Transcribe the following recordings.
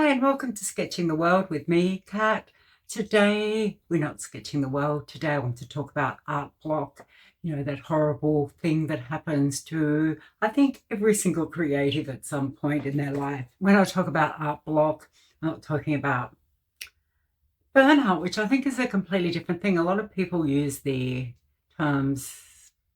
Hi, and welcome to Sketching the World with me, Kat. Today, we're not sketching the world. Today, I want to talk about art block. You know, that horrible thing that happens to, I think, every single creative at some point in their life. When I talk about art block, I'm not talking about burnout, which I think is a completely different thing. A lot of people use the terms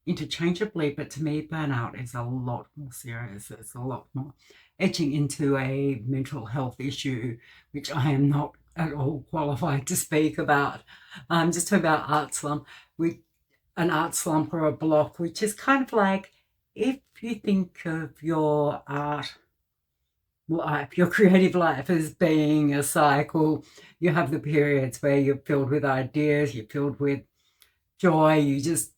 interchangeably, but to me, burnout is a lot more serious. It's a lot more edging into a mental health issue, which I am not at all qualified to speak about. I'm just talking about art slump, an art slump or a block, which is kind of like if you think of your art life, your creative life as being a cycle. You have the periods where you're filled with ideas, you're filled with joy, you just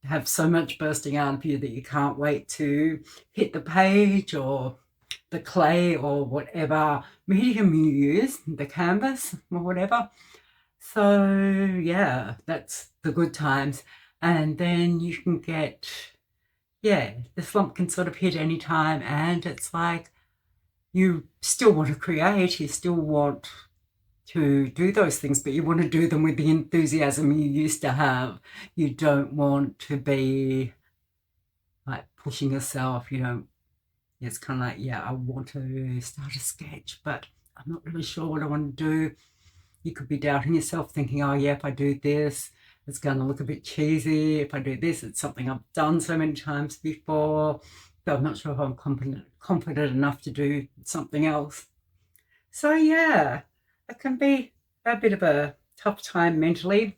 have so much bursting out of you that you can't wait to hit the page or the clay or whatever medium you use, the canvas or whatever. So yeah, that's the good times. And then you can get, the slump can sort of hit any time, and it's like you still want to create, you still want to do those things, but you want to do them with the enthusiasm you used to have. You don't want to be like pushing yourself, it's kind of like, I want to start a sketch, but I'm not really sure what I want to do. You could be doubting yourself, thinking, oh yeah, if I do this, it's going to look a bit cheesy. If I do this, it's something I've done so many times before, but I'm not sure if I'm confident enough to do something else. So yeah, it can be a bit of a tough time mentally.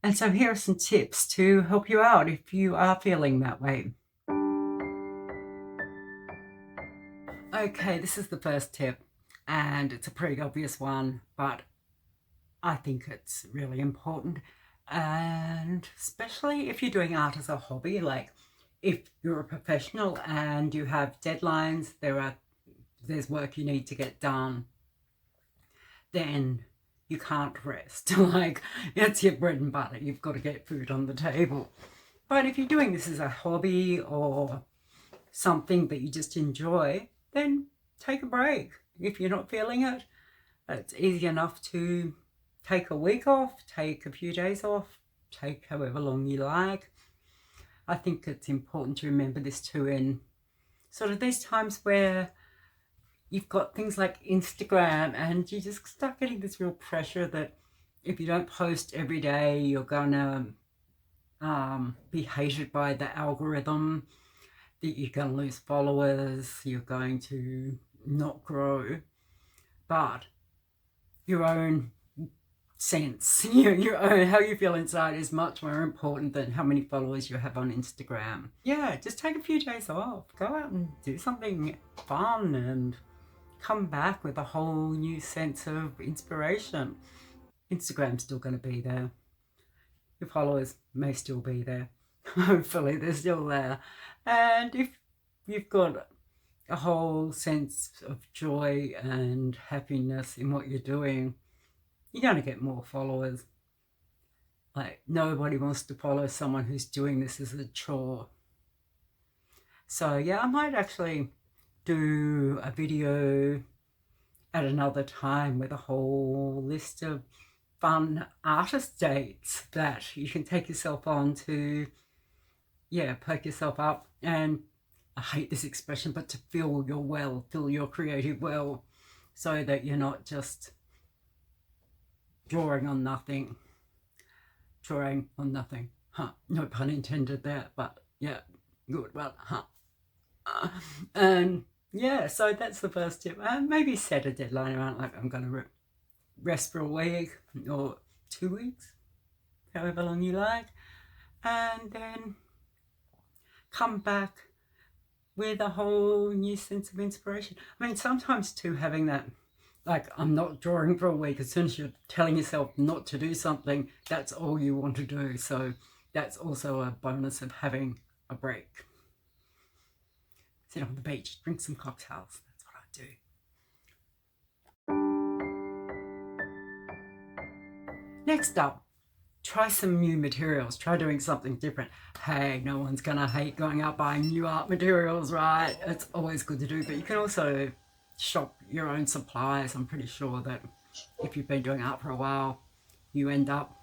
And so here are some tips to help you out if you are feeling that way. Okay, this is the first tip, and it's a pretty obvious one, but I think it's really important. And especially if you're doing art as a hobby, like if you're a professional and you have deadlines, there's work you need to get done, then you can't rest. Like, it's your bread and butter. You've got to get food on the table. But if you're doing this as a hobby or something that you just enjoy, then take a break. If you're not feeling it, it's easy enough to take a week off, take a few days off, take however long you like. I think it's important to remember this too in sort of these times where you've got things like Instagram and you just start getting this real pressure that if you don't post every day, you're gonna be hated by the algorithm, that you're going to lose followers, you're going to not grow. But your own sense, your own, how you feel inside is much more important than how many followers you have on Instagram. Yeah, just take a few days off, go out and do something fun and come back with a whole new sense of inspiration. Instagram's still going to be there. Your followers may still be there. Hopefully they're still there. And if you've got a whole sense of joy and happiness in what you're doing, you're going to get more followers. Like, nobody wants to follow someone who's doing this as a chore. So yeah, I might actually do a video at another time with a whole list of fun artist dates that you can take yourself on to, perk yourself up. And I hate this expression, but to fill your creative well, so that you're not just drawing on nothing. No pun intended there, but yeah, good, well, and yeah, so that's the first tip. And maybe set a deadline around, like, I'm going to rest for a week or 2 weeks, however long you like, and then come back with a whole new sense of inspiration. I mean, sometimes too, having that, like, I'm not drawing for a week, as soon as you're telling yourself not to do something, that's all you want to do. So that's also a bonus of having a break. Sit on the beach, drink some cocktails. That's what I do. Next up, try some new materials. Try doing something different. Hey, no one's gonna hate going out buying new art materials, right? It's always good to do, but you can also shop your own supplies. I'm pretty sure that if you've been doing art for a while, you end up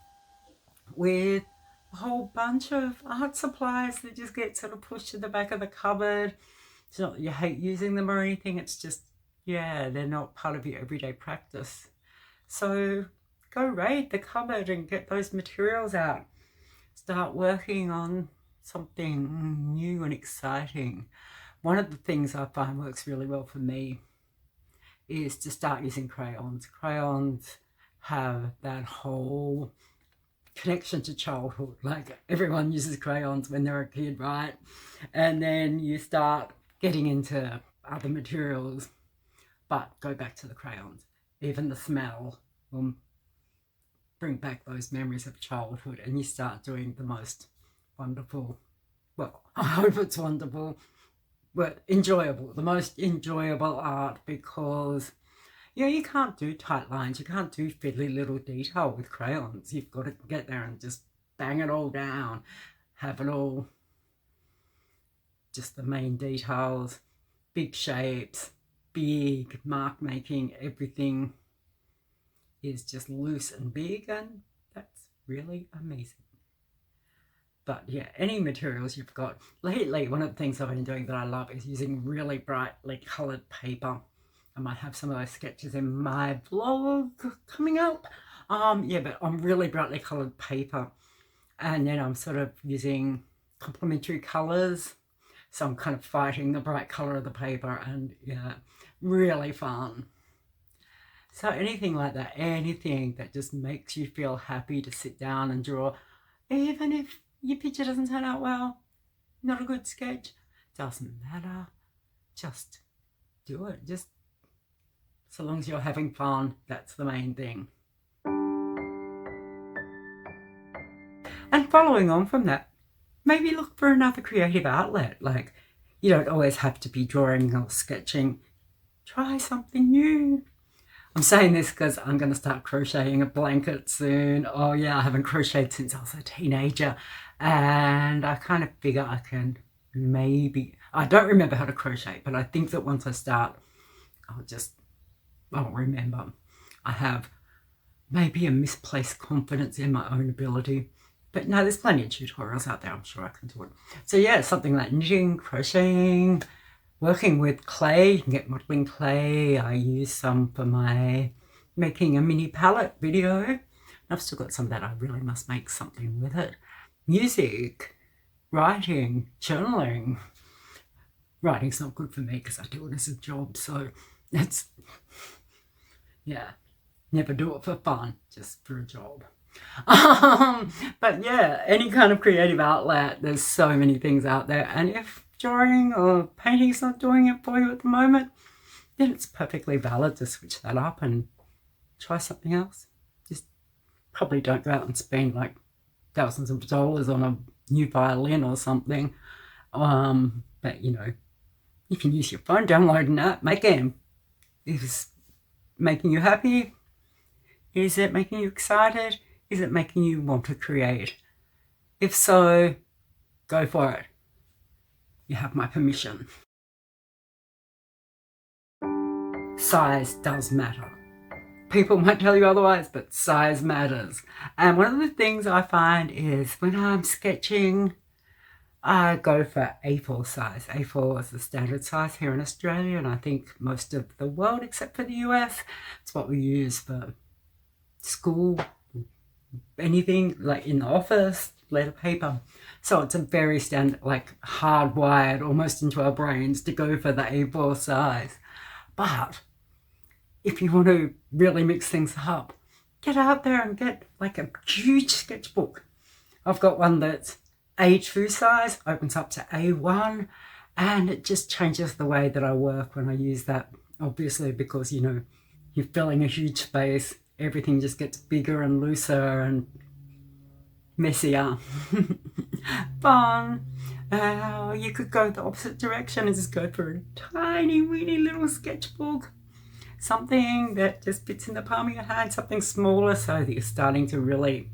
with a whole bunch of art supplies that just get sort of pushed to the back of the cupboard. It's not that you hate using them or anything, it's just, yeah, they're not part of your everyday practice. So go raid the cupboard and get those materials out. Start working on something new and exciting. One of the things I find works really well for me is to start using crayons. Crayons have that whole connection to childhood. Like, everyone uses crayons when they're a kid, right? And then you start getting into other materials, but go back to the crayons. Even the smell will bring back those memories of childhood, and you start doing the most wonderful, well, I hope it's wonderful, but enjoyable, the most enjoyable art, because you can't do tight lines, you can't do fiddly little detail with crayons. You've got to get there and just bang it all down, have it all just the main details, big shapes, big mark making, everything is just loose and big, and that's really amazing. But yeah, any materials you've got. Lately, one of the things I've been doing that I love is using really brightly coloured paper. I might have some of those sketches in my blog coming up. Yeah, but on really brightly coloured paper. And then I'm sort of using complementary colours. So I'm kind of fighting the bright colour of the paper, and yeah, really fun. So anything like that, anything that just makes you feel happy to sit down and draw, even if your picture doesn't turn out well, not a good sketch, doesn't matter, just do it. Just so long as you're having fun, that's the main thing. And following on from that, maybe look for another creative outlet. Like, you don't always have to be drawing or sketching. Try something new. I'm saying this because I'm going to start crocheting a blanket soon. Oh yeah, I haven't crocheted since I was a teenager, and I kind of figure I can maybe, I don't remember how to crochet, but I think that once I start, I'll remember. I have maybe a misplaced confidence in my own ability, but no, there's plenty of tutorials out there. I'm sure I can do it. So yeah, something like knitting, crocheting, working with clay. You can get modelling clay. I use some for my making a mini palette video. I've still got some that I really must make something with it. Music, writing, journaling. Writing's not good for me because I do it as a job, so that's, yeah, never do it for fun, just for a job. But yeah, any kind of creative outlet, there's so many things out there, and if drawing or painting's not doing it for you at the moment, then it's perfectly valid to switch that up and try something else. Just probably don't go out and spend like thousands of dollars on a new violin or something, but you know, you can use your phone, download an app, make it. Is it making you happy? Is it making you excited? Is it making you want to create? If so, go for it. You have my permission. Size does matter. People might tell you otherwise, but size matters. And one of the things I find is when I'm sketching, I go for A4 size. A4 is the standard size here in Australia, and I think most of the world except for the US. It's what we use for school, anything like in the office, letter paper. So it's a very standard, like hardwired almost into our brains to go for the A4 size. But if you want to really mix things up, get out there and get like a huge sketchbook. I've got one that's A2 size, opens up to A1, and it just changes the way that I work when I use that, obviously, because, you know, you're filling a huge space, everything just gets bigger and looser and messier. Fun. You could go the opposite direction and just go for a tiny, weeny little sketchbook. Something that just fits in the palm of your hand, something smaller, so that you're starting to really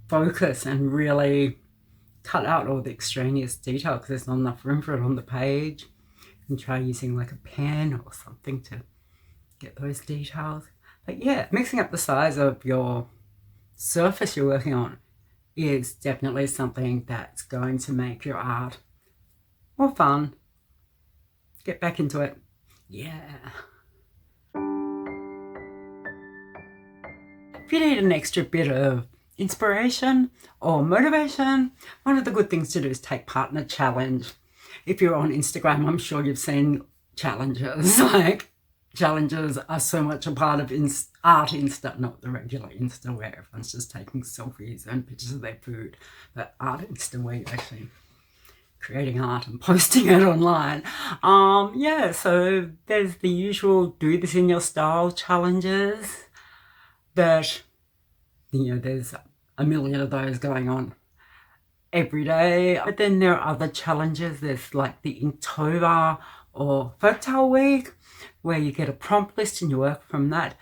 focus and really cut out all the extraneous detail because there's not enough room for it on the page. and try using like a pen or something to get those details. But yeah, mixing up the size of your surface you're working on is definitely something that's going to make your art more fun. Get back into it. Yeah. If you need an extra bit of inspiration or motivation, one of the good things to do is take part in a challenge. If you're on Instagram, I'm sure you've seen challenges. Like, challenges are so much a part of art Insta, not the regular Insta where everyone's just taking selfies and pictures of their food, but art Insta where you're actually creating art and posting it online. Yeah, so there's the usual do this in your style challenges, but there's a million of those going on every day. But then there are other challenges. There's like the Inktober or Folktale Week, where you get a prompt list and you work from that.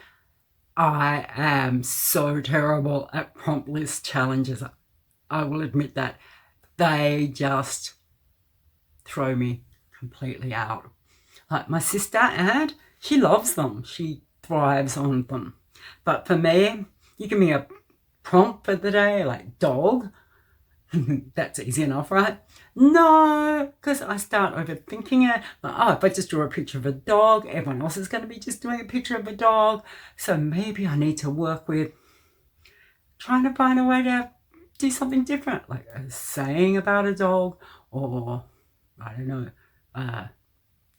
I am so terrible at prompt list challenges. I will admit that. They just throw me completely out. Like my sister, and she loves them. She thrives on them. But for me, you give me a prompt for the day, like dog. That's easy enough, right? No, because I start overthinking it. Like, if I just draw a picture of a dog, everyone else is going to be just doing a picture of a dog. So maybe I need to work with trying to find a way to do something different, like a saying about a dog, or I don't know,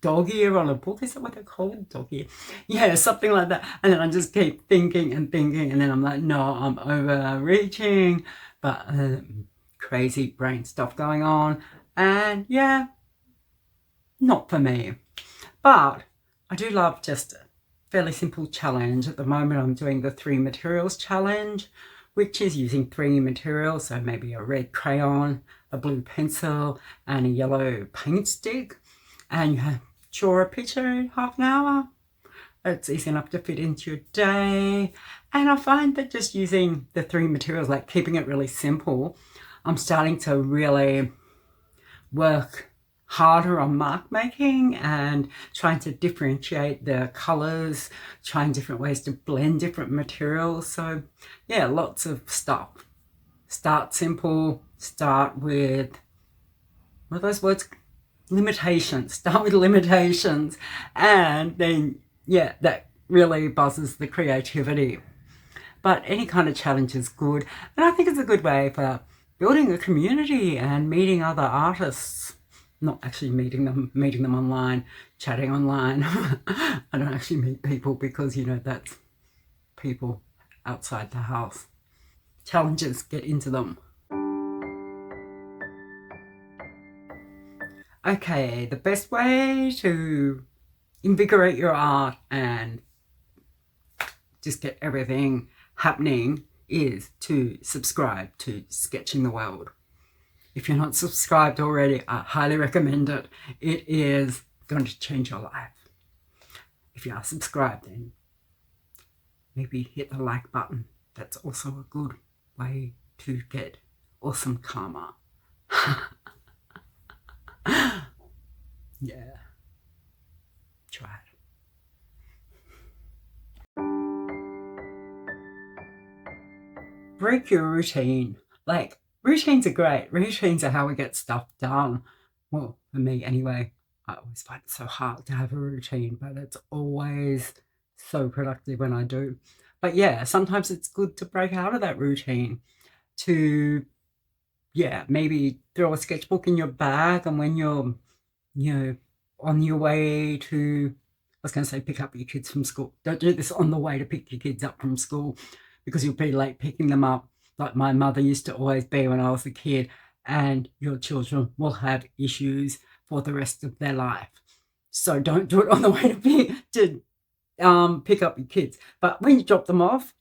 dog ear on a book. Is that what they call it? Dog ear. Yeah, something like that. And then I just keep thinking and thinking, and then I'm like, no, I'm overreaching, but crazy brain stuff going on. And yeah, not for me. But I do love just a fairly simple challenge. At the moment, I'm doing the 3 materials challenge, which is using 3 materials. So maybe a red crayon, a blue pencil, and a yellow paint stick. And you draw a picture in half an hour. It's easy enough to fit into your day. And I find that just using the 3 materials, like keeping it really simple, I'm starting to really work harder on mark making and trying to differentiate the colors, trying different ways to blend different materials. So yeah, lots of stuff. Start simple, start with, what are those words? Limitations. Start with limitations, and then yeah, that really buzzes the creativity. But any kind of challenge is good, and I think it's a good way for building a community and meeting other artists. Not actually meeting them online, chatting online. I don't actually meet people because that's people outside the house. Challenges, get into them. Okay, the best way to invigorate your art and just get everything happening is to subscribe to Sketching the World. If you're not subscribed already, I highly recommend it. It is going to change your life. If you are subscribed, then maybe hit the like button. That's also a good way to get awesome karma. Yeah. Try it. Break your routine. Like, routines are great. Routines are how we get stuff done. Well, for me anyway. I always find it so hard to have a routine, but it's always so productive when I do. But yeah, sometimes it's good to break out of that routine, to maybe throw a sketchbook in your bag, and when you're on your way to, I was going to say pick up your kids from school. Don't do this on the way to pick your kids up from school, because you'll be late picking them up, like my mother used to always be when I was a kid, and your children will have issues for the rest of their life. So don't do it on the way to pick up your kids. But when you drop them off,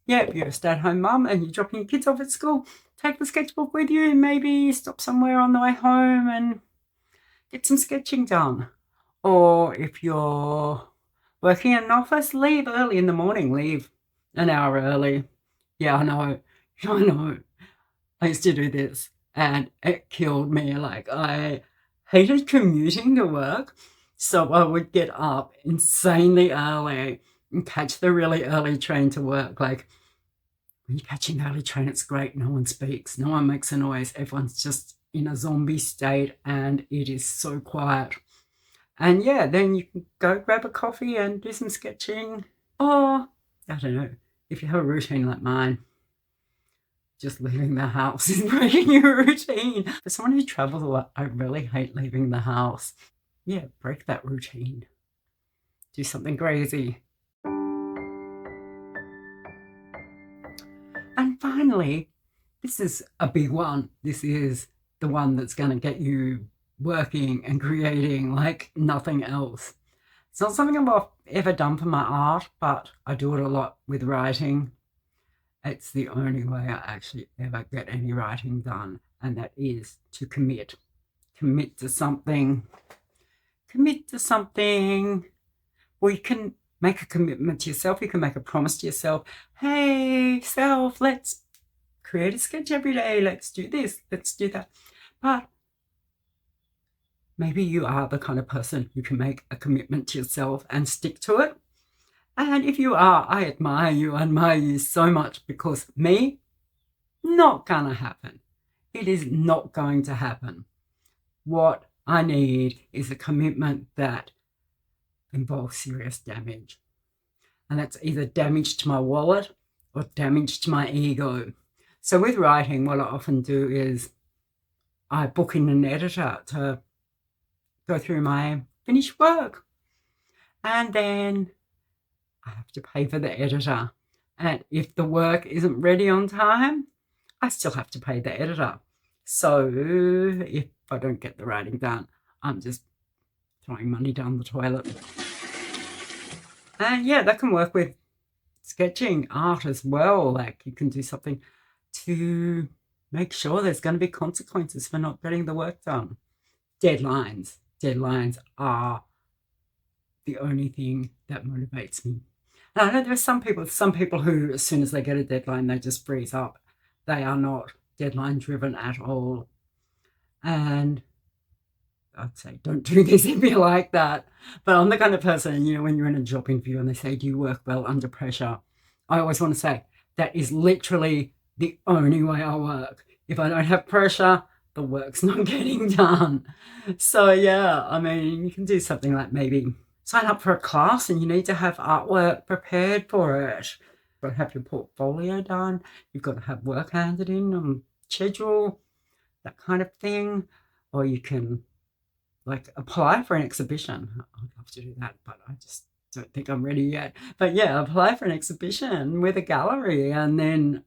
if you're a stay-at-home mum and you're dropping your kids off at school, take the sketchbook with you, and maybe stop somewhere on the way home and get some sketching done. Or if you're working in an office, leave early in the morning. Leave an hour early. Yeah, I know. I used to do this and it killed me. Like, I hated commuting to work, So I would get up insanely early and catch the really early train to work. Like, when you catch an early train, it's great. No one speaks, no one makes a noise. Everyone's just in a zombie state and it is so quiet. And yeah, then you can go grab a coffee and do some sketching. Or, I don't know, if you have a routine like mine, just leaving the house is breaking your routine. For someone who travels a lot, I really hate leaving the house. Yeah, break that routine. Do something crazy. And finally, this is a big one. This is the one that's going to get you working and creating like nothing else. It's not something I've ever done for my art, but I do it a lot with writing. It's the only way I actually ever get any writing done, and that is to commit. Commit to something. Commit to something. Well, you can make a commitment to yourself. You can make a promise to yourself. Hey, self, let's create a sketch every day. Let's do this. Let's do that. But maybe you are the kind of person who can make a commitment to yourself and stick to it. And if you are, I admire you so much, because me, not gonna happen. It is not going to happen. What I need is a commitment that involves serious damage. And that's either damage to my wallet or damage to my ego. So with writing, what I often do is I book in an editor to go through my finished work. And then I have to pay for the editor. And if the work isn't ready on time, I still have to pay the editor. So if I don't get the writing done, I'm just throwing money down the toilet. And yeah, that can work with sketching, art as well. Like, you can do something to make sure there's going to be consequences for not getting the work done. Deadlines. Deadlines are the only thing that motivates me. And I know there's some people who, as soon as they get a deadline, they just freeze up. They are not deadline driven at all. And I'd say, don't do this if you're like that. But I'm the kind of person, when you're in a job interview and they say, do you work well under pressure? I always want to say, that is literally the only way I work. If I don't have pressure, the work's not getting done. So yeah, I mean, you can do something like maybe sign up for a class and you need to have artwork prepared for it. You've got to have your portfolio done. You've got to have work handed in on schedule, that kind of thing. Or you can apply for an exhibition. I'd love to do that, but I just don't think I'm ready yet. But yeah, apply for an exhibition with a gallery, and then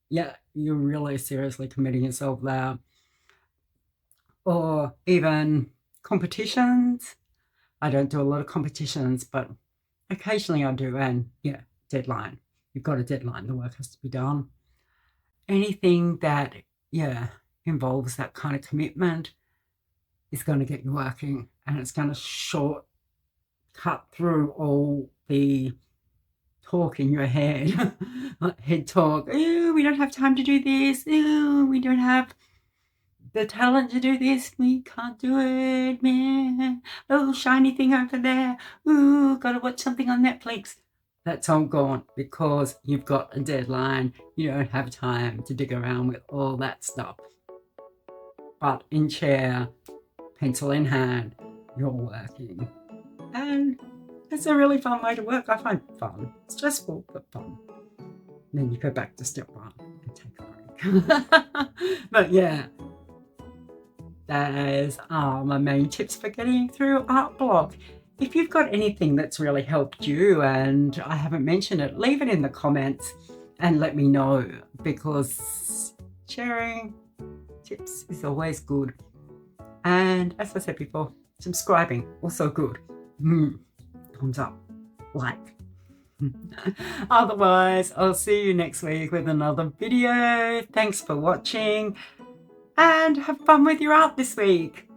yeah, you're really seriously committing yourself there. Or even competitions. I don't do a lot of competitions, but occasionally I do. And yeah, deadline. You've got a deadline. The work has to be done. Anything that, involves that kind of commitment is going to get you working, and it's going to cut through all the talk in your head, like head talk. Oh, we don't have time to do this. Oh, we don't have the talent to do this. We can't do it, man. Oh, shiny thing over there. Oh, gotta watch something on Netflix. That's all gone because you've got a deadline. You don't have time to dig around with all that stuff. But in chair, pencil in hand, you're working. And it's a really fun way to work. I find fun. Stressful, but fun. And then you go back to step one and take a break. But yeah, those are my main tips for getting through art block. If you've got anything that's really helped you and I haven't mentioned it, leave it in the comments and let me know, because sharing tips is always good. And as I said before, subscribing, also good. Thumbs up, like. Otherwise, I'll see you next week with another video. Thanks for watching and have fun with your art this week.